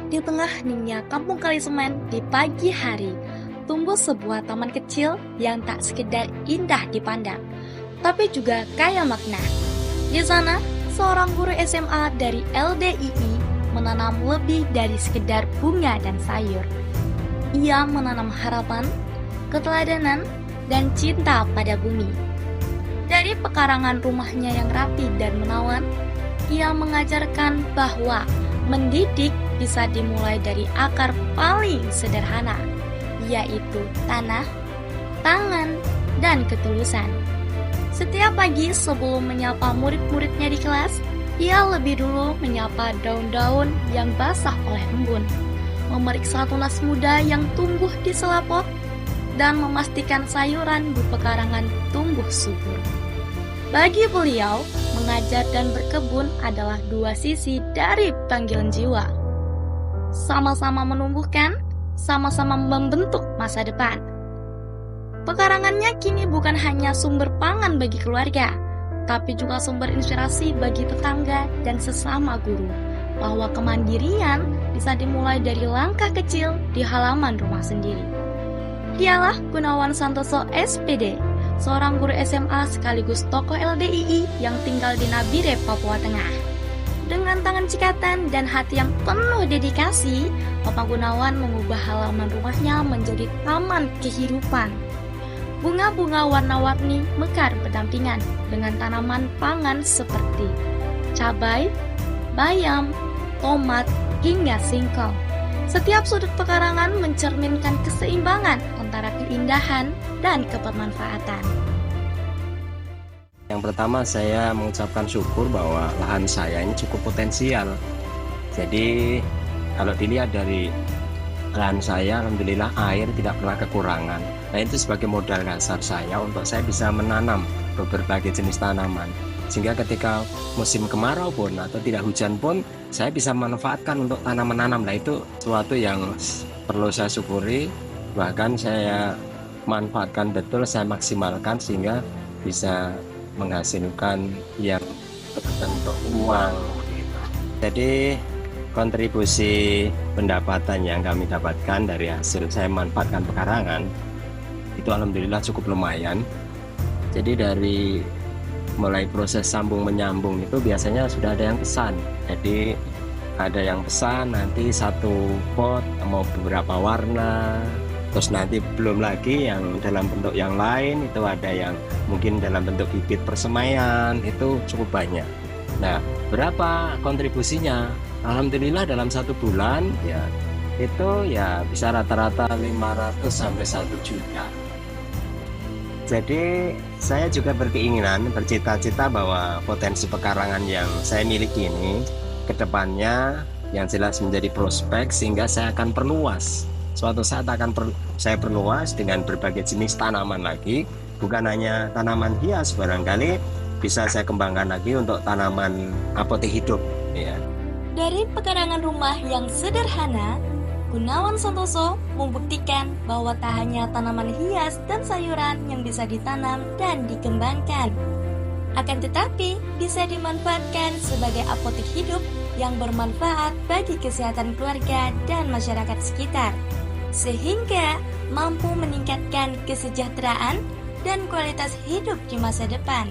Di tengah heningnya kampung Kalisemen di pagi hari, tumbuh sebuah taman kecil yang tak sekedar indah dipandang, tapi juga kaya makna. Di sana, seorang guru SMA dari LDII menanam lebih dari sekedar bunga dan sayur. Ia menanam harapan, keteladanan, dan cinta pada bumi. Dari pekarangan rumahnya yang rapi dan menawan, ia mengajarkan bahwa mendidik bisa dimulai dari akar paling sederhana, yaitu tanah, tangan, dan ketulusan. Setiap pagi sebelum menyapa murid-muridnya di kelas, ia lebih dulu menyapa daun-daun yang basah oleh embun, memeriksa tunas muda yang tumbuh di selaput, dan memastikan sayuran di pekarangan tumbuh subur. Bagi beliau, mengajar dan berkebun adalah dua sisi dari panggilan jiwa. Sama-sama menumbuhkan, sama-sama membentuk masa depan. Pekarangannya kini bukan hanya sumber pangan bagi keluarga, tapi juga sumber inspirasi bagi tetangga dan sesama guru, bahwa kemandirian bisa dimulai dari langkah kecil di halaman rumah sendiri. Dialah Gunawan Santoso SPD, seorang guru SMA sekaligus tokoh LDII yang tinggal di Nabire, Papua Tengah. Dengan tangan cikatan dan hati yang penuh dedikasi, Bapak Gunawan mengubah halaman rumahnya menjadi taman kehidupan. Bunga-bunga warna-warni mekar berdampingan dengan tanaman pangan seperti cabai, bayam, tomat, hingga singkong. Setiap sudut pekarangan mencerminkan keseimbangan antara keindahan dan kebermanfaatan. Yang pertama, saya mengucapkan syukur bahwa lahan saya ini cukup potensial. Jadi kalau dilihat dari lahan saya, alhamdulillah air tidak pernah kekurangan. Nah, itu sebagai modal dasar saya untuk saya bisa menanam berbagai jenis tanaman. Sehingga ketika musim kemarau pun atau tidak hujan pun, saya bisa manfaatkan untuk tanaman menanam. Nah, itu sesuatu yang perlu saya syukuri. Bahkan saya manfaatkan betul, saya maksimalkan sehingga bisa menghasilkan yang berbentuk uang. Jadi kontribusi pendapatan yang kami dapatkan dari hasil saya manfaatkan pekarangan itu alhamdulillah cukup lumayan. Jadi dari mulai proses sambung menyambung itu biasanya sudah ada yang pesan. Jadi ada yang pesan nanti satu pot mau beberapa warna, terus nanti belum lagi yang dalam bentuk yang lain, itu ada yang mungkin dalam bentuk bibit persemaian, itu cukup banyak. Nah, berapa kontribusinya? Alhamdulillah dalam 1 bulan ya itu ya bisa rata-rata 500 sampai 1 juta. Jadi saya juga berkeinginan, bercita-cita bahwa potensi pekarangan yang saya miliki ini kedepannya yang jelas menjadi prospek, sehingga saya akan perluas. Suatu saat akan saya perluas dengan berbagai jenis tanaman lagi, bukan hanya tanaman hias, barangkali bisa saya kembangkan lagi untuk tanaman apotek hidup ya. Dari pekarangan rumah yang sederhana, Gunawan Santoso membuktikan bahwa tak hanya tanaman hias dan sayuran yang bisa ditanam dan dikembangkan, akan tetapi bisa dimanfaatkan sebagai apotek hidup yang bermanfaat bagi kesehatan keluarga dan masyarakat sekitar, sehingga mampu meningkatkan kesejahteraan dan kualitas hidup di masa depan.